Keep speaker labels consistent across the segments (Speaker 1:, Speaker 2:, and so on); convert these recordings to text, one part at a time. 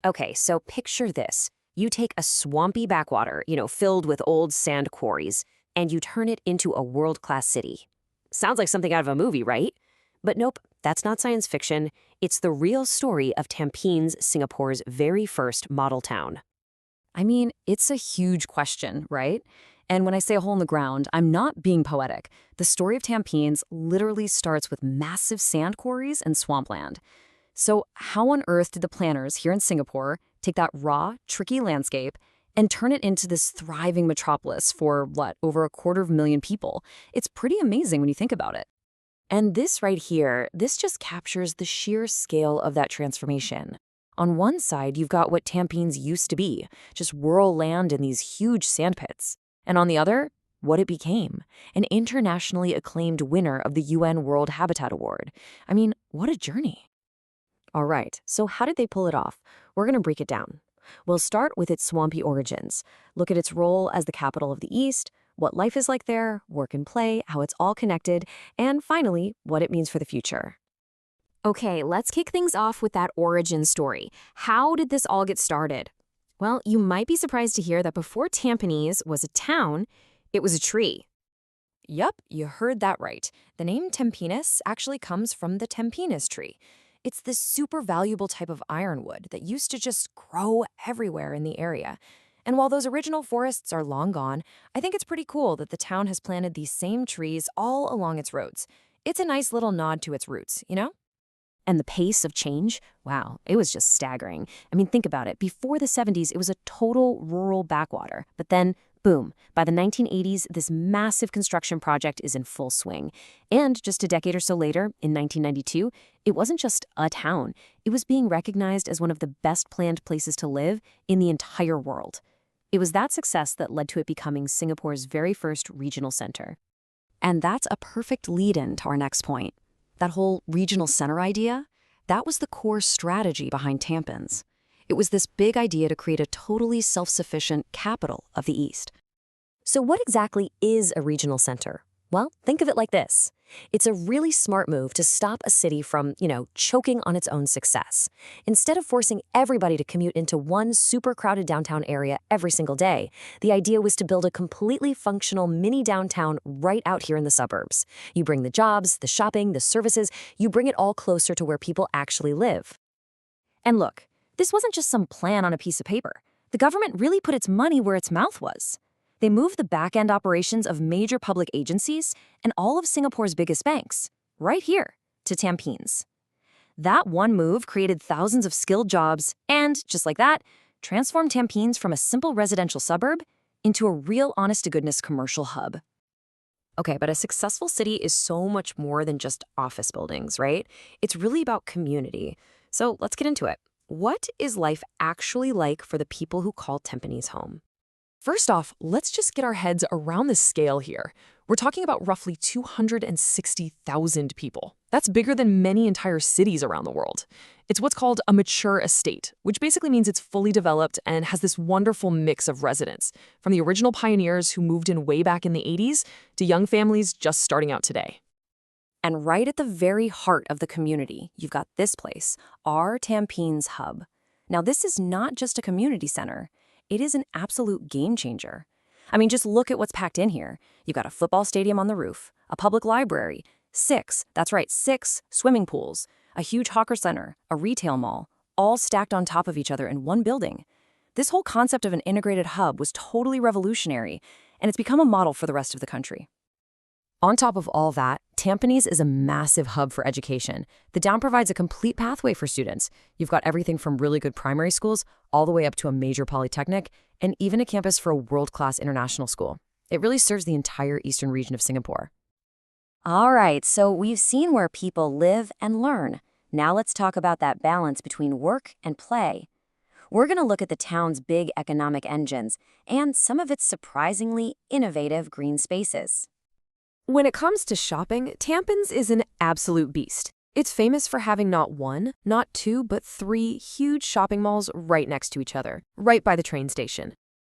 Speaker 1: Okay, so picture this. You take a swampy backwater, filled with old sand quarries, and you turn it into a world-class city. Sounds like something out of a movie, right? But nope, that's not science fiction. It's the real story of Tampines, Singapore's very first model town.
Speaker 2: I mean, it's a huge question, right? And when I say a hole in the ground, I'm not being poetic. The story of Tampines literally starts with massive sand quarries and swampland. So how on earth did the planners here in Singapore take that raw, tricky landscape and turn it into this thriving metropolis for, over 250,000 people? It's pretty amazing when you think about it.
Speaker 1: And this right here, this just captures the sheer scale of that transformation. On one side, you've got what Tampines used to be, just rural land in these huge sandpits. And on the other, what it became, an internationally acclaimed winner of the UN World Habitat Award. I mean, what a journey. All right, so how did they pull it off? We're going to break it down. We'll start with its swampy origins, look at its role as the capital of the East, what life is like there, work and play, how it's all connected, and finally, what it means for the future.
Speaker 3: Okay, let's kick things off with that origin story. How did this all get started? Well, you might be surprised to hear that before Tampines was a town, it was a tree.
Speaker 1: Yup, you heard that right. The name Tempinis actually comes from the Tempinis tree. It's this super valuable type of ironwood that used to just grow everywhere in the area. And while those original forests are long gone, I think it's pretty cool that the town has planted these same trees all along its roads. It's a nice little nod to its roots, you know? And the pace of change, wow, it was just staggering. I mean, think about it. Before the 70s, it was a total rural backwater. But then, boom, by the 1980s, this massive construction project is in full swing. And just a decade or so later, in 1992, it wasn't just a town. It was being recognized as one of the best planned places to live in the entire world. It was that success that led to it becoming Singapore's very first regional center.
Speaker 2: And that's a perfect lead-in to our next point. That whole regional center idea, that was the core strategy behind Tampines. It was this big idea to create a totally self-sufficient capital of the East.
Speaker 1: So what exactly is a regional center? Well, think of it like this. It's a really smart move to stop a city from, choking on its own success. Instead of forcing everybody to commute into one super crowded downtown area every single day, the idea was to build a completely functional mini downtown right out here in the suburbs. You bring the jobs, the shopping, the services, you bring it all closer to where people actually live. And look, this wasn't just some plan on a piece of paper. The government really put its money where its mouth was. They moved the back-end operations of major public agencies and all of Singapore's biggest banks, right here, to Tampines. That one move created thousands of skilled jobs and, just like that, transformed Tampines from a simple residential suburb into a real honest-to-goodness commercial hub. Okay, but a successful city is so much more than just office buildings, right? It's really about community. So let's get into it. What is life actually like for the people who call Tempinis home? First off, let's just get our heads around the scale here. We're talking about roughly 260,000 people. That's bigger than many entire cities around the world. It's what's called a mature estate, which basically means it's fully developed and has this wonderful mix of residents, from the original pioneers who moved in way back in the 80s to young families just starting out today. And right at the very heart of the community, you've got this place, Our Tampines Hub. Now, this is not just a community center. It is an absolute game changer. I mean, just look at what's packed in here. You've got a football stadium on the roof, a public library, six swimming pools, a huge hawker center, a retail mall, all stacked on top of each other in one building. This whole concept of an integrated hub was totally revolutionary, and it's become a model for the rest of the country. On top of all that, Tempinis is a massive hub for education. The town provides a complete pathway for students. You've got everything from really good primary schools all the way up to a major polytechnic and even a campus for a world-class international school. It really serves the entire eastern region of Singapore. All right, so we've seen where people live and learn. Now let's talk about that balance between work and play. We're going to look at the town's big economic engines and some of its surprisingly innovative green spaces. When it comes to shopping, Tampines is an absolute beast. It's famous for having not one, not two, but three huge shopping malls right next to each other, right by the train station.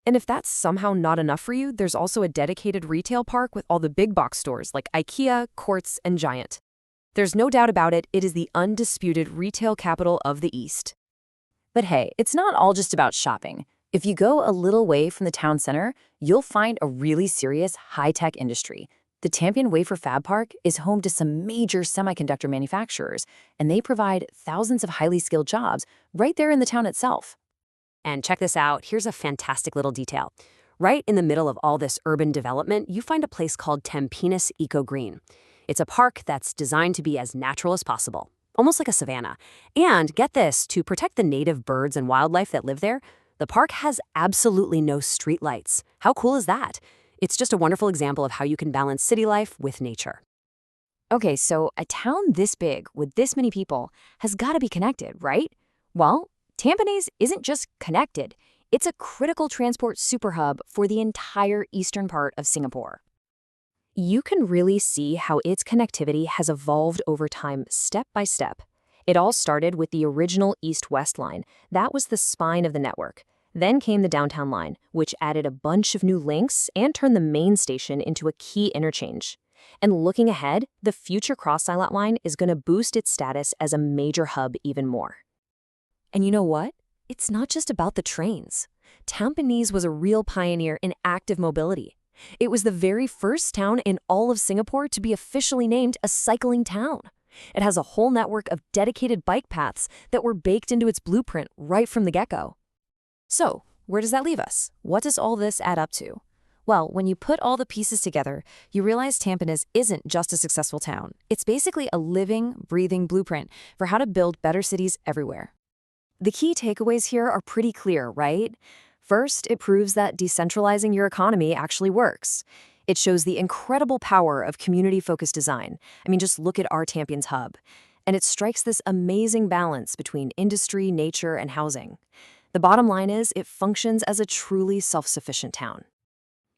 Speaker 1: And if that's somehow not enough for you, there's also a dedicated retail park with all the big box stores like IKEA, Quartz, and Giant. There's no doubt about it, it is the undisputed retail capital of the East.
Speaker 2: But hey, it's not all just about shopping. If you go a little way from the town center, you'll find a really serious high-tech industry. The Tampion Wafer Fab Park is home to some major semiconductor manufacturers, and they provide thousands of highly skilled jobs right there in the town itself.
Speaker 1: And check this out, here's a fantastic little detail. Right in the middle of all this urban development, you find a place called Tempinis Eco Green. It's a park that's designed to be as natural as possible, almost like a savanna. And get this, to protect the native birds and wildlife that live there, the park has absolutely no street lights. How cool is that? It's just a wonderful example of how you can balance city life with nature.
Speaker 3: Okay, so a town this big with this many people has got to be connected, right? Well, Tampines isn't just connected. It's a critical transport superhub for the entire eastern part of Singapore. You can really see how its connectivity has evolved over time, step by step. It all started with the original east-west line. That was the spine of the network. Then came the downtown line, which added a bunch of new links and turned the main station into a key interchange. And looking ahead, the future cross-island line is going to boost its status as a major hub even more.
Speaker 1: And you know what? It's not just about the trains. Tempinis was a real pioneer in active mobility. It was the very first town in all of Singapore to be officially named a cycling town. It has a whole network of dedicated bike paths that were baked into its blueprint right from the get-go.
Speaker 2: So, where does that leave us? What does all this add up to? Well, when you put all the pieces together, you realize Tempinis isn't just a successful town. It's basically a living, breathing blueprint for how to build better cities everywhere. The key takeaways here are pretty clear, right? First, it proves that decentralizing your economy actually works. It shows the incredible power of community-focused design. I mean, just look at Our Tampines Hub. And it strikes this amazing balance between industry, nature, and housing. The bottom line is, it functions as a truly self-sufficient town.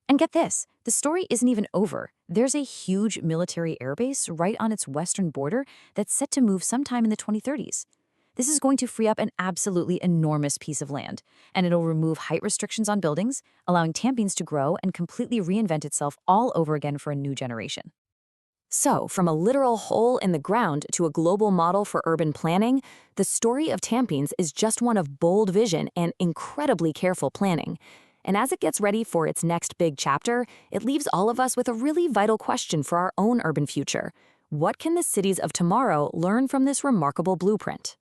Speaker 2: And get this, the story isn't even over. There's a huge military airbase right on its western border that's set to move sometime in the 2030s. This is going to free up an absolutely enormous piece of land, and it'll remove height restrictions on buildings, allowing Tampines to grow and completely reinvent itself all over again for a new generation. So, from a literal hole in the ground to a global model for urban planning, the story of Tampines is just one of bold vision and incredibly careful planning. And as it gets ready for its next big chapter, it leaves all of us with a really vital question for our own urban future. What can the cities of tomorrow learn from this remarkable blueprint?